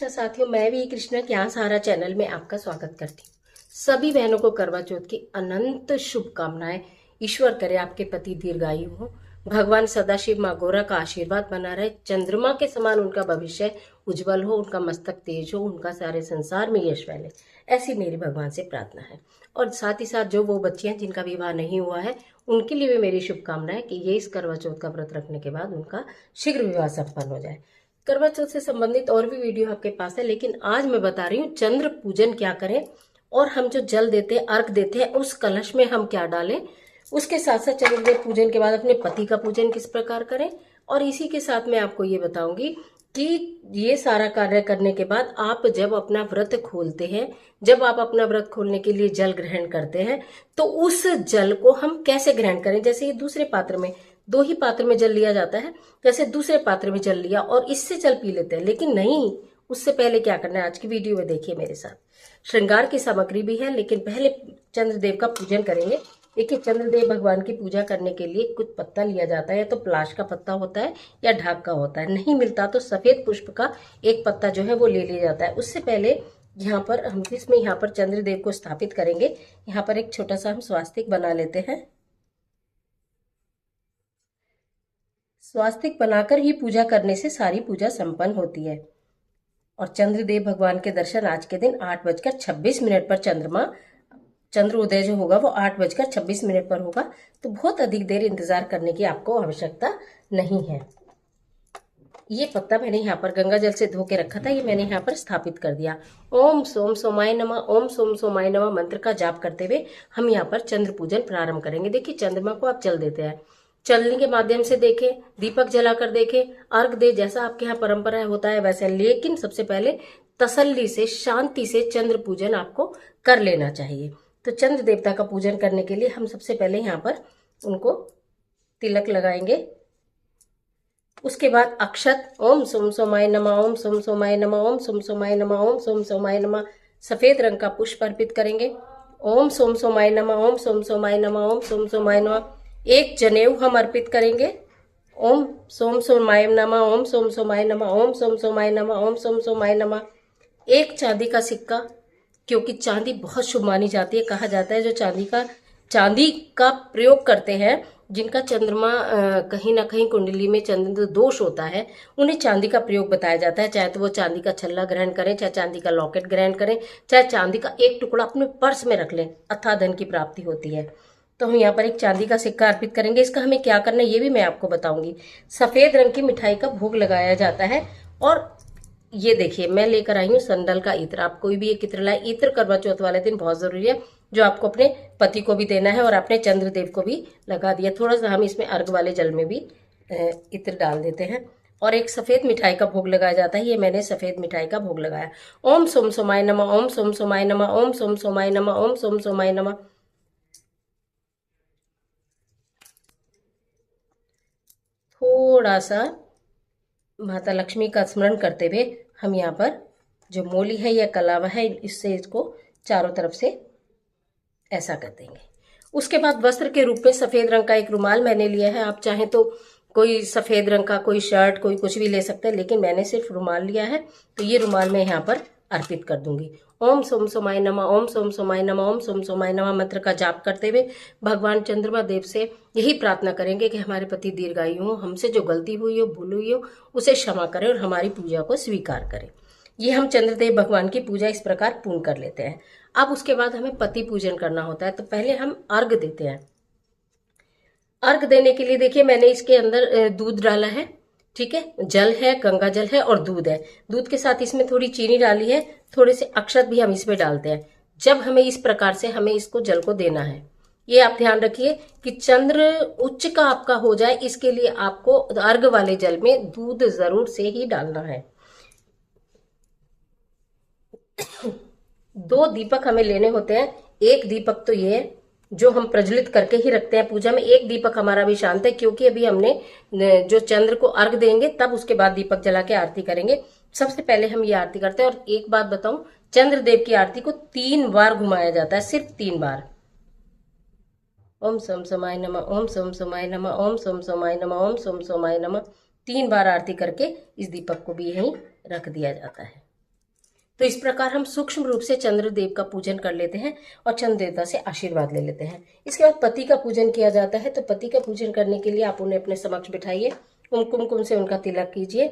कृष्णा साथियों, मैं भी कृष्णा ज्ञान सहारा चैनल में आपका स्वागत करती हूँ। सभी बहनों को करवा चौथ की अनंत शुभकामनाएं। ईश्वर करे आपके पति दीर्घायु हो, भगवान सदाशिव माँ गौरा का आशीर्वाद बना रहे, चंद्रमा के समान उनका भविष्य उज्जवल हो, उनका मस्तक तेज हो, उनका सारे संसार में यश फैले, ऐसी मेरी भगवान से प्रार्थना है। और साथ ही साथ जो वो बच्चियां जिनका विवाह नहीं हुआ है, उनके लिए भी मेरी शुभकामनाएं कि ये इस करवा चौथ का व्रत रखने के बाद उनका शीघ्र विवाह संपन्न हो जाए। करवा चौथ से संबंधित और भी वीडियो आपके पास है, लेकिन आज मैं बता रही हूँ चंद्र पूजन क्या करें और हम जो जल देते हैं, अर्घ देते हैं, उस कलश में हम क्या डालें। उसके साथ साथ चंद्रदेव पूजन के बाद अपने पति का पूजन किस प्रकार करें, और इसी के साथ मैं आपको ये बताऊंगी कि ये सारा कार्य करने के बाद आप जब अपना व्रत खोलते हैं, जब आप अपना व्रत खोलने के लिए जल ग्रहण करते हैं, तो उस जल को हम कैसे ग्रहण करें। जैसे ये दूसरे पात्र में, दो ही पात्र में जल लिया जाता है, जैसे दूसरे पात्र में जल लिया और इससे जल पी लेते हैं, लेकिन नहीं, उससे पहले क्या करना है आज की वीडियो में देखिए मेरे साथ। श्रृंगार की सामग्री भी है, लेकिन पहले चंद्रदेव का पूजन करेंगे। देखिए, चंद्रदेव भगवान की पूजा करने के लिए कुछ पत्ता लिया जाता है, या तो पलाश का पत्ता होता है या ढाक का होता है, नहीं मिलता तो सफेद पुष्प का एक पत्ता जो है वो ले लिया जाता है। उससे पहले यहाँ पर हम इसमें यहाँ पर चंद्रदेव को स्थापित करेंगे। यहाँ पर एक छोटा सा हम स्वास्तिक बना लेते हैं। स्वास्तिक बनाकर ही पूजा करने से सारी पूजा संपन्न होती है। और चंद्रदेव भगवान के दर्शन आज के दिन 8:26 पर चंद्रोदय जो होगा वो 8:26 पर होगा, तो बहुत अधिक देर इंतजार करने की आपको आवश्यकता नहीं है। ये पत्ता मैंने यहाँ पर गंगा जल से धो के रखा था, ये मैंने यहाँ पर स्थापित कर दिया। ओम सोम सोमाय नमः, ओम सोम सोमाय नमः मंत्र का जाप करते हुए हम यहाँ पर चंद्र पूजन प्रारंभ करेंगे। देखिए, चंद्रमा को आप जल देते हैं, चलने के माध्यम से देखें, दीपक जलाकर देखें, अर्घ दे, जैसा आपके यहाँ परंपरा होता है वैसे, लेकिन सबसे पहले तसल्ली से, शांति से चंद्र पूजन आपको कर लेना चाहिए। तो चंद्र देवता का पूजन करने के लिए हम सबसे पहले यहाँ पर उनको तिलक लगाएंगे। उसके बाद अक्षत, ओम सोम सोमाय नमः, ओम सोम सोमाय नमः, ओम सोम सोमाय नमः, ओम सोम सोमाय नमः, सफेद रंग का पुष्प अर्पित करेंगे। ओम सोम सोमाय नमः, ओम सोम सोमाय नमः, ओम सोम सोमाय नमः। एक जनेऊ हम अर्पित करेंगे। ओम सोम सोमाय नमः, ओम सोम सोमाय नमः, ओम सोम सोमाय नमः, ओम सोम सोमाय नमः। एक चांदी का सिक्का, क्योंकि चांदी बहुत शुभ मानी जाती है। कहा जाता है जो चांदी का प्रयोग करते हैं, जिनका चंद्रमा कहीं ना कहीं कुंडली में चंद्र दोष होता है, उन्हें चांदी का प्रयोग बताया जाता है। चाहे तो वो चांदी का छल्ला ग्रहण करें, चाहे चांदी का लॉकेट ग्रहण करें, चाहे चांदी का एक टुकड़ा अपने पर्स में रख लें, अथाह धन की प्राप्ति होती है। तो हम यहाँ पर एक चांदी का सिक्का अर्पित करेंगे। इसका हमें क्या करना है ये भी मैं आपको बताऊंगी। सफेद रंग की मिठाई का भोग लगाया जाता है। और ये देखिए, मैं लेकर आई हूँ संदल का इत्र। आप कोई भी एक इत्र लाए। इत्र करवा चौथ वाले दिन बहुत जरूरी है, जो आपको अपने पति को भी देना है और अपने चंद्रदेव को भी लगा दिया। थोड़ा सा हम इसमें अर्घ वाले जल में भी इत्र डाल देते हैं। और एक सफेद मिठाई का भोग लगाया जाता है। ये मैंने सफेद मिठाई का भोग लगाया। ओम सोम सोमाय नमः, ओम सोम सोमाय नमः, ओम सोम सोमाय नमः, ओम सोम सोमाय नमः। थोड़ा सा माता लक्ष्मी का स्मरण करते हुए हम यहाँ पर जो मोली है या कलावा है, इससे इसको चारों तरफ से ऐसा कर देंगे। उसके बाद वस्त्र के रूप में सफेद रंग का एक रुमाल मैंने लिया है। आप चाहें तो कोई सफेद रंग का कोई शर्ट, कोई कुछ भी ले सकते हैं, लेकिन मैंने सिर्फ रुमाल लिया है, तो ये रुमाल मैं यहाँ पर अर्पित कर दूंगी। ओम सोम सोमाय नमः, ओम सोम सोमाय नमः, ओम सोम सोमाय नमः मंत्र का जाप करते हुए भगवान चंद्रमा देव से यही प्रार्थना करेंगे कि हमारे पति दीर्घायु हो, हमसे जो गलती हुई हो, भूल हुई हो, उसे क्षमा करें और हमारी पूजा को स्वीकार करें। ये हम चंद्रदेव भगवान की पूजा इस प्रकार पूर्ण कर लेते हैं। अब उसके बाद हमें पति पूजन करना होता है, तो पहले हम अर्घ देते हैं। अर्घ देने के लिए देखिए, मैंने इसके अंदर दूध डाला है, ठीक है, जल है, गंगा जल है और दूध है। दूध के साथ इसमें थोड़ी चीनी डाली है, थोड़े से अक्षत भी हम इसमें डालते हैं। जब हमें इस प्रकार से हमें इसको जल को देना है, ये आप ध्यान रखिए कि चंद्र उच्च का आपका हो जाए, इसके लिए आपको अर्घ वाले जल में दूध जरूर से ही डालना है। 2 दीपक हमें लेने होते हैं। एक दीपक तो ये जो हम प्रज्वलित करके ही रखते हैं पूजा में, एक दीपक हमारा भी शांत है, क्योंकि अभी हमने जो चंद्र को अर्घ देंगे तब उसके बाद दीपक जला के आरती करेंगे। सबसे पहले हम ये आरती करते हैं। और एक बात बताऊं, चंद्रदेव की आरती को 3 बार घुमाया जाता है, सिर्फ 3 बार। ओम सोम सोमाय नमः, ओम सोम सोमाय नमः, ओम सोम सोमाय नमः, ओम सोम सोमाय नमः। 3 बार आरती करके इस दीपक को भी यहीं रख दिया जाता है। तो इस प्रकार हम सूक्ष्म रूप से चंद्रदेव का पूजन कर लेते हैं और चंद्र देवता से आशीर्वाद ले लेते हैं। इसके बाद पति का पूजन किया जाता है। तो पति का पूजन करने के लिए आप उन्हें अपने समक्ष बिठाइए, कुमकुम से उनका तिलक कीजिए,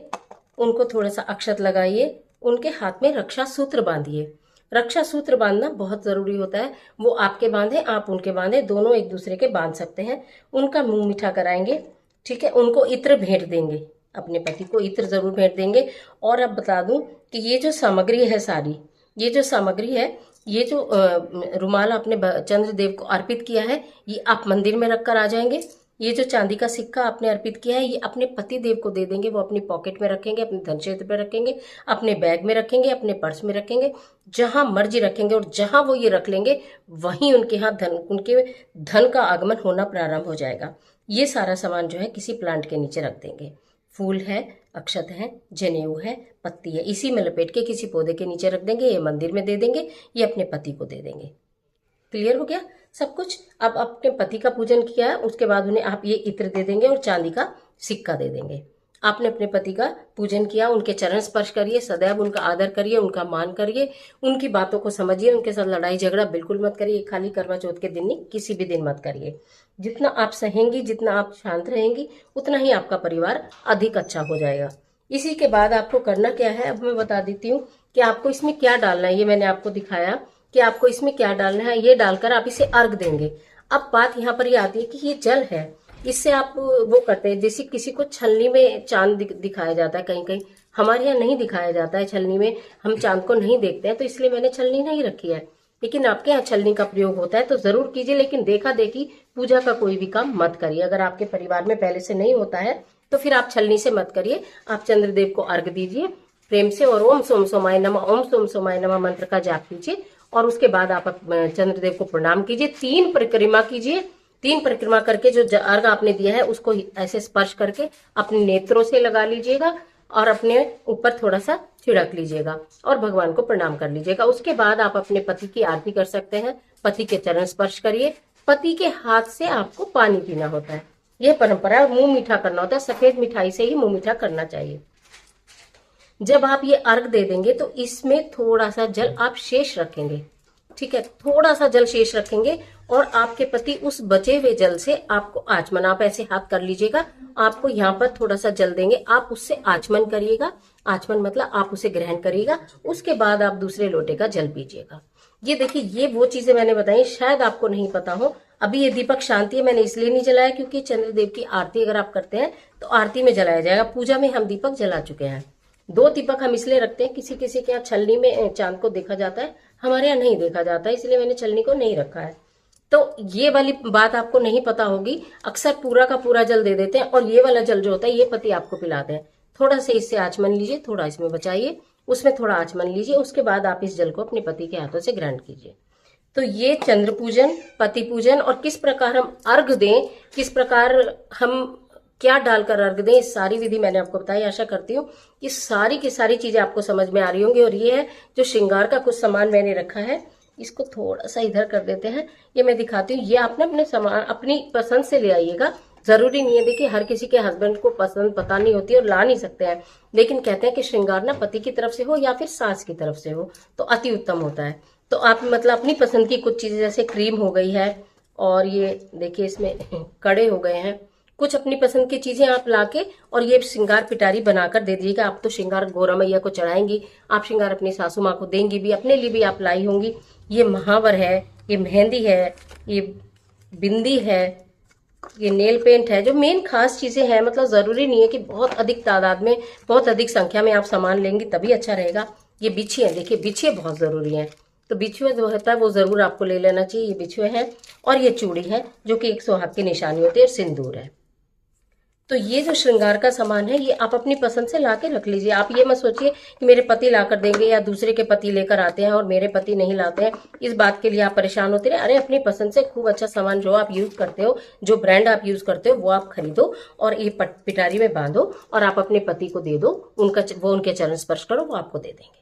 उनको थोड़ा सा अक्षत लगाइए, उनके हाथ में रक्षा सूत्र बांधिए। रक्षा सूत्र बांधना बहुत जरूरी होता है। वो आपके बांधे, आप उनके बांधे, दोनों एक दूसरे के बांध सकते हैं। उनका मुंह मीठा कराएंगे, ठीक है। उनको इत्र भेंट देंगे, अपने पति को इत्र जरूर भेंट देंगे। और अब बता दूं कि ये जो सामग्री है सारी, ये जो सामग्री है, ये जो रुमाल आपने चंद्रदेव को अर्पित किया है, ये आप मंदिर में रखकर आ जाएंगे। ये जो चांदी का सिक्का आपने अर्पित किया है, ये अपने पति देव को दे देंगे। वो अपनी पॉकेट में रखेंगे, अपने धन क्षेत्र में रखेंगे, अपने बैग में रखेंगे, अपने पर्स में रखेंगे, जहां मर्जी रखेंगे। और जहां वो ये रख लेंगे वहीं उनके यहाँ उनके धन का आगमन होना प्रारंभ हो जाएगा। ये सारा सामान जो है किसी प्लांट के नीचे रख देंगे। फूल है, अक्षत है, जनेऊ है, पत्ती है, इसी में लपेट के किसी पौधे के नीचे रख देंगे। ये मंदिर में दे देंगे, ये अपने पति को दे देंगे। क्लियर हो गया सब कुछ। अब अपने पति का पूजन किया है, उसके बाद उन्हें आप ये इत्र दे देंगे और चांदी का सिक्का दे देंगे। आपने अपने पति का पूजन किया, उनके चरण स्पर्श करिए, सदैव उनका आदर करिए, उनका मान करिए, उनकी बातों को समझिए, उनके साथ लड़ाई झगड़ा बिल्कुल मत करिए। खाली करवा चौथ के दिन नहीं, किसी भी दिन मत करिए। जितना आप सहेंगी, जितना आप शांत रहेंगी, उतना ही आपका परिवार अधिक अच्छा हो जाएगा। इसी के बाद आपको करना क्या है, अब मैं बता देती हूँ कि आपको इसमें क्या डालना है। ये मैंने आपको दिखाया कि आपको इसमें क्या डालना है। ये डालकर आप इसे अर्घ देंगे। अब बात यहाँ पर ये आती है कि ये जल है, इससे आप वो करते हैं, जैसे किसी को छलनी में चांद दिखाया जाता है, कहीं कहीं हमारे यहाँ नहीं दिखाया जाता है छलनी में, हम चांद को नहीं देखते हैं, तो इसलिए मैंने छलनी नहीं रखी है। लेकिन आपके यहाँ छलनी का प्रयोग होता है तो जरूर कीजिए, लेकिन देखा देखी पूजा का कोई भी काम मत करिए। अगर आपके परिवार में पहले से नहीं होता है तो फिर आप छलनी से मत करिए। आप चंद्रदेव को अर्घ दीजिए प्रेम से और ओम सोम सोमाय नमः, ओम सोम सोमाय नमः मंत्र का जाप कीजिए। और उसके बाद आप चंद्रदेव को प्रणाम कीजिए, 3 परिक्रमा कीजिए। 3 परिक्रमा करके जो अर्घ आपने दिया है उसको ऐसे स्पर्श करके अपने नेत्रों से लगा लीजिएगा और अपने ऊपर थोड़ा सा छिड़क लीजिएगा और भगवान को प्रणाम कर लीजिएगा। उसके बाद आप अपने पति की आरती कर सकते हैं। पति के चरण स्पर्श करिए। पति के हाथ से आपको पानी पीना होता है, यह परंपरा। मुंह मीठा करना होता है, सफेद मिठाई से ही मुंह मीठा करना चाहिए। जब आप ये अर्घ दे देंगे तो इसमें थोड़ा सा जल आप शेष रखेंगे, ठीक है, थोड़ा सा जल शेष रखेंगे। और आपके पति उस बचे हुए जल से आपको आचमन, आप ऐसे हाथ कर लीजिएगा, आपको यहाँ पर थोड़ा सा जल देंगे, आप उससे आचमन करिएगा। आचमन मतलब आप उसे ग्रहण करिएगा। उसके बाद आप दूसरे लोटे का जल पीजिएगा। ये देखिए, ये वो चीजें मैंने बताई, शायद आपको नहीं पता हो। अभी ये दीपक शांति है, मैंने इसलिए नहीं जलाया क्योंकि चंद्रदेव की आरती अगर आप करते हैं तो आरती में जलाया जाएगा। पूजा में हम दीपक जला चुके हैं। 2 दीपक हम इसलिए रखते हैं, किसी किसी के यहाँ छलनी में चांद को देखा जाता है, हमारे यहाँ नहीं देखा जाता है, इसलिए मैंने छलनी को नहीं रखा है। तो ये वाली बात आपको नहीं पता होगी। अक्सर पूरा का पूरा जल दे देते हैं और ये वाला जल जो होता है ये पति आपको पिलाते हैं। थोड़ा से इससे आचमन लीजिए, थोड़ा इसमें बचाइए, उसमें थोड़ा आचमन लीजिए। उसके बाद आप इस जल को अपने पति के हाथों से ग्रहण कीजिए। तो ये चंद्र पूजन, पति पूजन और किस प्रकार हम अर्घ दें, किस प्रकार हम क्या डालकर अर्घ दें, इस सारी विधि मैंने आपको बताई। आशा करती हूँ कि सारी की सारी चीजें आपको समझ में आ रही होंगी। और ये है जो श्रृंगार का कुछ सामान मैंने रखा है, इसको थोड़ा सा इधर कर देते हैं, ये मैं दिखाती हूँ। ये आपने अपने सामान अपनी पसंद से ले आइएगा, जरूरी नहीं है। देखिए, हर किसी के हस्बैंड को पसंद पता नहीं होती और ला नहीं सकते हैं, लेकिन कहते हैं कि श्रृंगार ना पति की तरफ से हो या फिर सास की तरफ से हो तो अति उत्तम होता है। तो आप मतलब अपनी पसंद की कुछ चीजें, जैसे क्रीम हो गई है और ये देखिए इसमें कड़े हो गए हैं, कुछ अपनी पसंद की चीजें आप लाके और ये श्रृंगार पिटारी बनाकर दे दीजिएगा। आप तो श्रृंगार गौरा मैया को चढ़ाएंगी, आप श्रृंगार अपनी सासू माँ को देंगी भी, अपने लिए भी आप लाई होंगी। ये महावर है, ये मेहंदी है, ये बिंदी है, ये नेल पेंट है, जो मेन खास चीजें हैं। मतलब जरूरी नहीं है कि बहुत अधिक तादाद में, बहुत अधिक संख्या में आप सामान लेंगी तभी अच्छा रहेगा। ये बिछिए, देखिए बिछिए बहुत जरूरी है, तो बिछुए जो होता है वो जरूर आपको ले लेना चाहिए। ये बिछुए हैं और ये चूड़ी है जो कि एक सुहाग की निशानी होती है और सिंदूर है। तो ये जो श्रृंगार का सामान है ये आप अपनी पसंद से ला के रख लीजिए। आप ये मत सोचिए कि मेरे पति ला कर देंगे या दूसरे के पति लेकर आते हैं और मेरे पति नहीं लाते हैं, इस बात के लिए आप परेशान होते रहे। अरे अपनी पसंद से खूब अच्छा सामान जो आप यूज करते हो, जो ब्रांड आप यूज करते हो वो आप खरीदो और ये पिटारी में बांधो और आप अपने पति को दे दो। वो उनके चरण स्पर्श करो, वो आपको दे देंगे।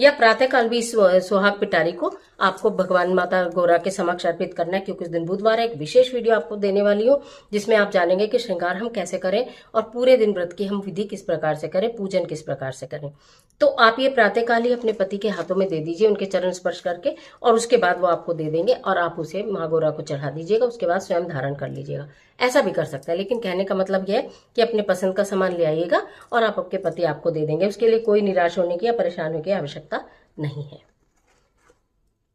या प्रातःकाल भी इस सुहाग पिटारी को आपको भगवान माता गौरा के समक्ष अर्पित करना है, क्योंकि उस दिन बुधवार है। एक विशेष वीडियो आपको देने वाली हूँ जिसमें आप जानेंगे कि श्रृंगार हम कैसे करें और पूरे दिन व्रत की हम विधि किस प्रकार से करें, पूजन किस प्रकार से करें। तो आप ये प्रातःकाल ही अपने पति के हाथों में दे दीजिए, उनके चरण स्पर्श करके, और उसके बाद वो आपको दे देंगे और आप उसे माँ गौरा को चढ़ा दीजिएगा। उसके बाद स्वयं धारण कर लीजिएगा। ऐसा भी कर सकता है, लेकिन कहने का मतलब यह है कि अपने पसंद का सामान ले आइएगा और आप आपके पति आपको दे देंगे। उसके लिए कोई निराश होने की या परेशान होने की आवश्यकता नहीं है।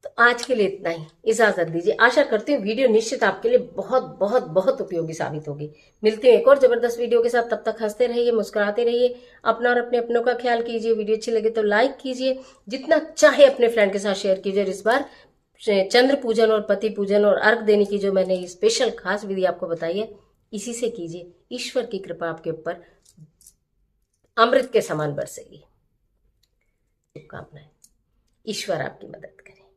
तो आज के लिए इतना ही, इजाजत दीजिए। आशा करती हूँ वीडियो निश्चित आपके लिए बहुत बहुत बहुत उपयोगी साबित होगी। मिलती हूँ एक और जबरदस्त वीडियो के साथ। तब तक हंसते रहिए, मुस्कुराते रहिए, अपना और अपने अपनों का ख्याल कीजिए। वीडियो अच्छी लगे तो लाइक कीजिए, जितना चाहे अपने फ्रेंड के साथ शेयर कीजिए। और इस बार चंद्र पूजन और पति पूजन और अर्घ देने की जो मैंने ये स्पेशल खास विधि आपको बताई है, इसी से कीजिए। ईश्वर की कृपा आपके ऊपर अमृत के समान बरसेगी। शुभकामनाएं। ईश्वर आपकी मदद करे।